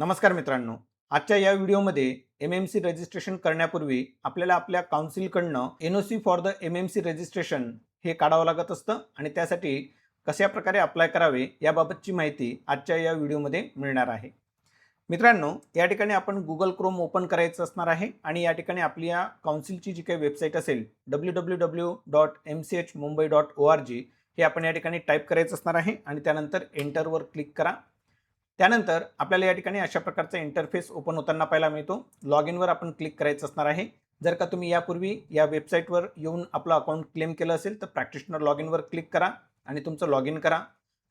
नमस्कार मित्रांनो. आजच्या या व्हिडिओमध्ये एम-एम-सी रजिस्ट्रेशन करण्यापूर्वी आपल्याला आपल्या काउन्सिलकडनं NOC for the MMC registration हे काढावं लागत असतं आणि त्यासाठी कशा प्रकारे अप्लाय करावे याबाबतची माहिती आजच्या या व्हिडिओमध्ये मिळणार आहे. मित्रांनो, या ठिकाणी आपण Google Chrome ओपन करायचं असणार आहे आणि या ठिकाणी आपली या काउन्सिलची जी काही वेबसाईट असेल www.mchmumbai.org हे आपण या ठिकाणी टाईप करायचं असणार आहे आणि त्यानंतर एंटरवर क्लिक करा. त्यानंतर आपल्याला या ठिकाणी अशा प्रकारचा इंटरफेस ओपन होताना पाहायला मिळतो. लॉग इनवर आपण क्लिक करायचं असणार आहे. जर का तुम्ही यापूर्वी या वेबसाईटवर येऊन आपलं अकाउंट क्लेम केलं असेल तर प्रॅक्टिशनर लॉग इनवर क्लिक करा आणि तुमचं लॉग इन करा.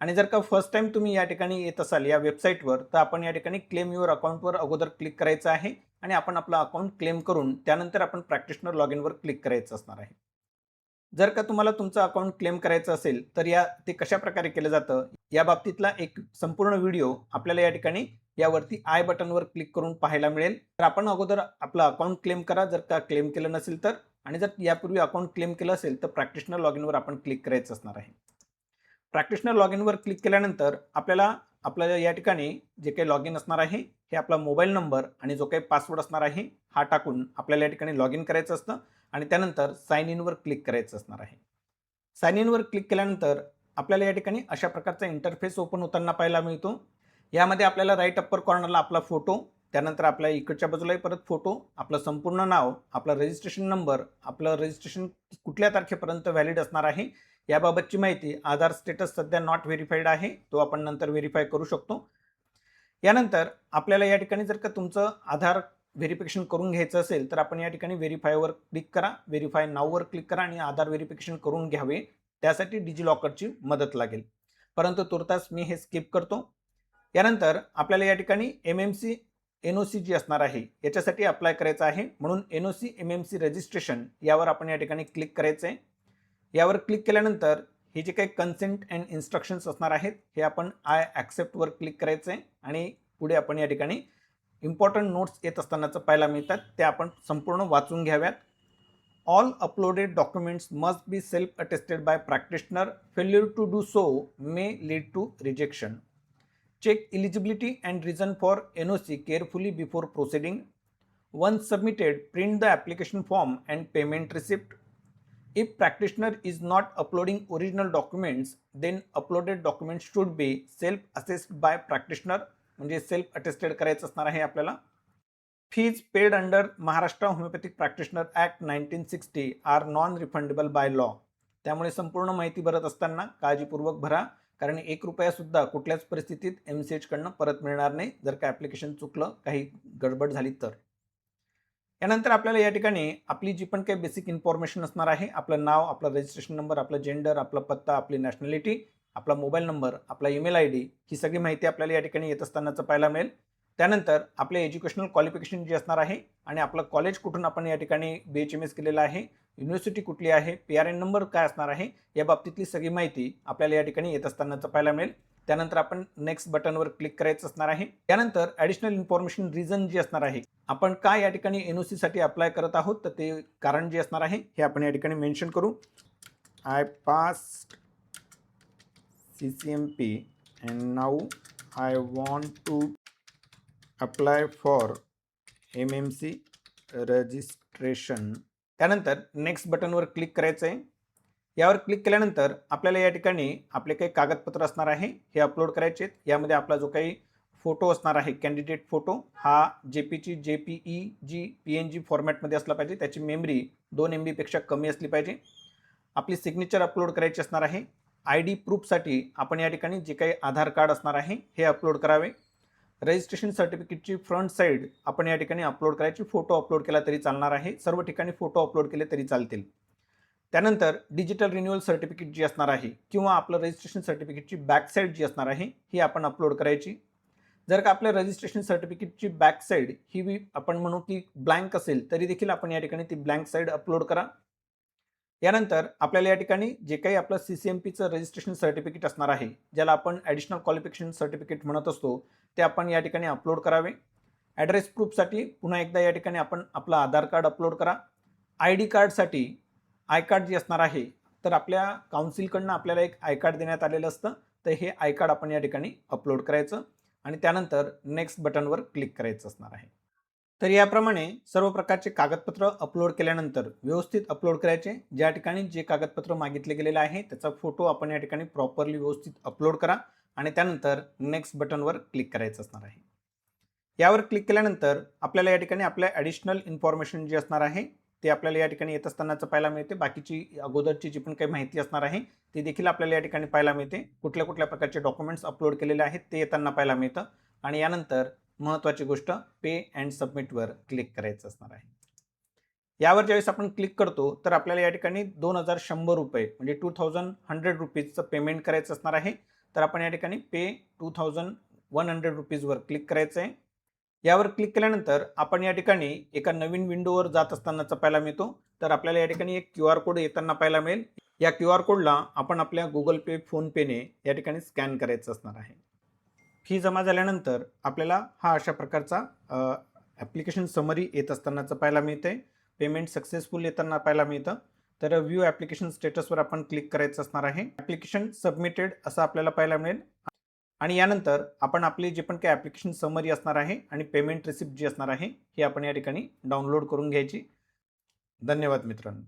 आणि जर का फर्स्ट टाइम तुम्ही या ठिकाणी येत असाल या वेबसाईटवर तर आपण या ठिकाणी क्लेम युअर अकाउंटवर अगोदर क्लिक करायचं आहे आणि आपण आपलं अकाउंट क्लेम करून त्यानंतर आपण प्रॅक्टिशनर लॉग इनवर क्लिक करायचं असणार आहे. जर का तुम्हाला तुमचं अकाउंट क्लेम करायचं असेल तर ते कशा प्रकारे केलं जातं या बाबतीतला एक संपूर्ण व्हिडिओ आपल्याला या ठिकाणी यावरती आय बटनवर क्लिक करून पाहायला मिळेल. तर आपण अगोदर आपलं अकाउंट क्लेम करा जर का क्लेम केलं नसेल तर, आणि जर यापूर्वी अकाउंट क्लेम केलं असेल तर प्रॅक्टिशनर लॉग इनवर आपण क्लिक करायचं असणार आहे. प्रॅक्टिशनर लॉग इनवर क्लिक केल्यानंतर आपल्याला या ठिकाणी जे काही लॉग इन असणार आहे हे आपला मोबाईल नंबर आणि जो काही पासवर्ड असणार आहे हा टाकून आपल्याला या ठिकाणी लॉग इन करायचं असतं आणि त्यानंतर साइन इनवर क्लिक करायचं असणार आहे. साइन इनवर क्लिक केल्यानंतर आपल्याला या ठिकाणी अशा प्रकारचा इंटरफेस ओपन होताना पाहायला मिळतो. यामध्ये आपल्याला राईट अप्पर कॉर्नरला आपला फोटो, त्यानंतर आपल्या इकडच्या बाजूलाही परत फोटो, आपलं संपूर्ण नाव, आपला रजिस्ट्रेशन नंबर, आपलं रजिस्ट्रेशन कुठल्या तारखेपर्यंत व्हॅलिड असणार आहे याबाबतची माहिती, आधार स्टेटस सध्या नॉट व्हेरीफाईड आहे, तो आपण नंतर व्हेरीफाय करू शकतो. यानंतर आपल्याला या ठिकाणी जर का तुमचं आधार व्हेरिफिकेशन करून घ्यायचं असेल तर आपण या ठिकाणी व्हेरीफायवर क्लिक करा, व्हेरीफाय नाववर क्लिक करा आणि आधार व्हेरिफिकेशन करून घ्यावे. त्यासाठी डिजिलॉकरची मदत लागेल, परंतु तुर्तास मी हे स्किप करतो. यानंतर आपल्याला या ठिकाणी एम-एम-सी एन-ओ-सी जी असणार आहे याच्यासाठी अप्लाय करायचं आहे, म्हणून एन-ओ-सी एम-एम-सी रजिस्ट्रेशन यावर आपण या ठिकाणी क्लिक करायचं आहे. यावर क्लिक केल्यानंतर हे जे काही कन्सेंट अँड इन्स्ट्रक्शन्स असणार आहेत हे आपण आय ॲक्सेप्टवर क्लिक करायचं आहे आणि पुढे आपण या ठिकाणी इम्पॉर्टंट नोट्स येत असतानाचं पाहायला मिळतात, त्या आपण संपूर्ण वाचून घ्याव्यात. All uploaded documents must be self attested by practitioner. Failure to do so may lead to rejection. Check eligibility and reason for NOC carefully before proceeding. Once submitted, print the application form and payment receipt. If practitioner is not uploading original documents, then uploaded documents should be self-assessed by practitioner. म्हणजे self attested करायचं असणार आहे आपल्याला. Fees paid under Maharashtra homeopathic practitioner act 1960 are non refundable by law. त्यामुळे संपूर्ण माहिती भरत असताना काळजीपूर्वक भरा, कारण ₹1 कुठल्याच परिस्थितीत MCH कडनं परत मिळणार नाही जर का ॲप्लिकेशन चुकलं, काही गडबड झाली तर. यानंतर आपल्याला या ठिकाणी आपली जी पण काही बेसिक इन्फॉर्मेशन असणार आहे, आपलं नाव, आपला रजिस्ट्रेशन नंबर, आपलं जेंडर, आपला पत्ता, आपली नॅशनॅलिटी, आपला मोबाईल नंबर, आपला ईमेल ID ही सगळी माहिती आपल्याला या ठिकाणी येत असतानाचं पाहायला मिळेल. त्यानंतर आपले एज्युकेशनल क्वालिफिकेशन जी असणार आहे आणि आपलं कॉलेज कुठून आपण या ठिकाणी BHMS केलेलं आहे, युनिव्हर्सिटी कुठली आहे, PRN नंबर काय असणार आहे, या बाबतीतली सगळी माहिती आपल्याला या ठिकाणी येत असतानाचं पाहायला मिळेल. त्यानंतर आपण नेक्स्ट बटनवर क्लिक करायचं असणार आहे. त्यानंतर ॲडिशनल इन्फॉर्मेशन रिझन जी असणार आहे, आपण काय या ठिकाणी एन-ओ-सी साठी अप्लाय करत आहोत तर ते कारण जे असणार आहे हे आपण या ठिकाणी मेन्शन करू. I passed CCMP and now I want to apply for MMC registration. त्यानंतर नेक्स्ट बटनवर क्लिक करायचं आहे. यावर क्लिक केल्यानंतर आपल्याला या ठिकाणी आपले काही कागदपत्र असणार आहे हे अपलोड करायचे आहेत. यामध्ये आपला जो काही फोटो असणार आहे, कॅन्डिडेट फोटो, हा JPG, JPEG, PNG फॉर्मॅटमध्ये असला पाहिजे. त्याची मेमरी 2 MB पेक्षा कमी असली पाहिजे. आपली सिग्नेचर अपलोड करायची असणार आहे. ID प्रूफसाठी आपण या ठिकाणी जे काही आधार कार्ड असणार आहे हे अपलोड करावे. रजिस्ट्रेशन सर्टिफिकेटची फ्रंट साईड आपण या ठिकाणी अपलोड करायची. फोटो अपलोड केला तरी चालणार आहे, सर्व ठिकाणी फोटो अपलोड केले तरी चालतील. त्यानंतर डिजिटल रिन्युअल सर्टिफिकेट जी असणार आहे किंवा आपलं रजिस्ट्रेशन सर्टिफिकेटची बॅक साईड जी असणार आहे ही आपण अपलोड करायची. जर का आपल्या रजिस्ट्रेशन सर्टिफिकेटची बॅक साईड ही आपण म्हणू की ब्लँक असेल तरी देखील आपण या ठिकाणी ती ब्लँक साईड अपलोड करा. यानंतर आपल्याला या ठिकाणी जे काही आपलं CCMPचं रजिस्ट्रेशन सर्टिफिकेट असणार आहे, ज्याला आपण ॲडिशनल क्वालिफिकेशन सर्टिफिकेट म्हणत असतो, ते आपण या ठिकाणी अपलोड करावे. ॲड्रेस प्रूफसाठी पुन्हा एकदा या ठिकाणी आपण आपलं आधार कार्ड अपलोड करा. ID कार्डसाठी आय कार्ड जी असणार आहे, तर आपल्या काउन्सिलकडनं आपल्याला एक आय कार्ड देण्यात आलेलं असतं, तर हे आय कार्ड आपण या ठिकाणी अपलोड करायचं. आणि त्यानंतर नेक्स्ट बटनवर क्लिक करायचं असणार आहे. तर याप्रमाणे सर्व प्रकारचे कागदपत्र अपलोड केल्यानंतर व्यवस्थित अपलोड करायचे. ज्या ठिकाणी जे कागदपत्र मागितले गेलेले आहे त्याचा फोटो आपण या ठिकाणी प्रॉपरली व्यवस्थित अपलोड करा आणि त्यानंतर नेक्स्ट बटनवर क्लिक करायचं असणार आहे. यावर क्लिक केल्यानंतर आपल्याला या ठिकाणी आपल्या ॲडिशनल इन्फॉर्मेशन जी असणार आहे ते आपल्याला या ठिकाणी येत असतानाच पाहायला मिळते. बाकीची अगोदरची जी पण काही माहिती असणार आहे ती देखील आपल्याला या ठिकाणी पाहायला मिळते. कुठल्या कुठल्या प्रकारचे डॉक्युमेंट्स अपलोड केलेले आहेत ते येताना पाहायला मिळतं. आणि यानंतर महत्त्वाची गोष्ट पे अँड सबमिटवर क्लिक करायचं असणार आहे. यावर ज्यावेळेस आपण क्लिक करतो तर आपल्याला या ठिकाणी 2100 रुपये म्हणजे 2100 रुपीजचं पेमेंट करायचं असणार आहे. तर आपण या ठिकाणी पे 2100 रुपीजवर क्लिक करायचं आहे. यावर क्लिक केल्यानंतर आपण या ठिकाणी एका नवीन विंडोवर जात असतानाचा पाहायला मिळतो. तर आपल्याला या ठिकाणी एक QR कोड येताना पाहायला मिळेल. या QR कोडला आपण आपल्या Google Pay, फोनपेने या ठिकाणी स्कॅन करायचं असणार आहे. फी जमा झाल्यानंतर आपल्याला हा अशा प्रकारचा ॲप्लिकेशन समरी येत असतानाचं पाहायला मिळते. पेमेंट सक्सेसफुल येताना पाहायला मिळतं. तर व्ह्यू ॲप्लिकेशन स्टेटसवर आपण क्लिक करायचं असणार आहे. ॲप्लिकेशन सबमिटेड असं आपल्याला पाहायला मिळेल. आणि यानंतर आपण आपली जे पण काही ॲप्लिकेशन समरी असणार आहे आणि पेमेंट रिसिप्ट जी असणार आहे ही आपण या ठिकाणी डाउनलोड करून घ्यायची. धन्यवाद मित्रांनो.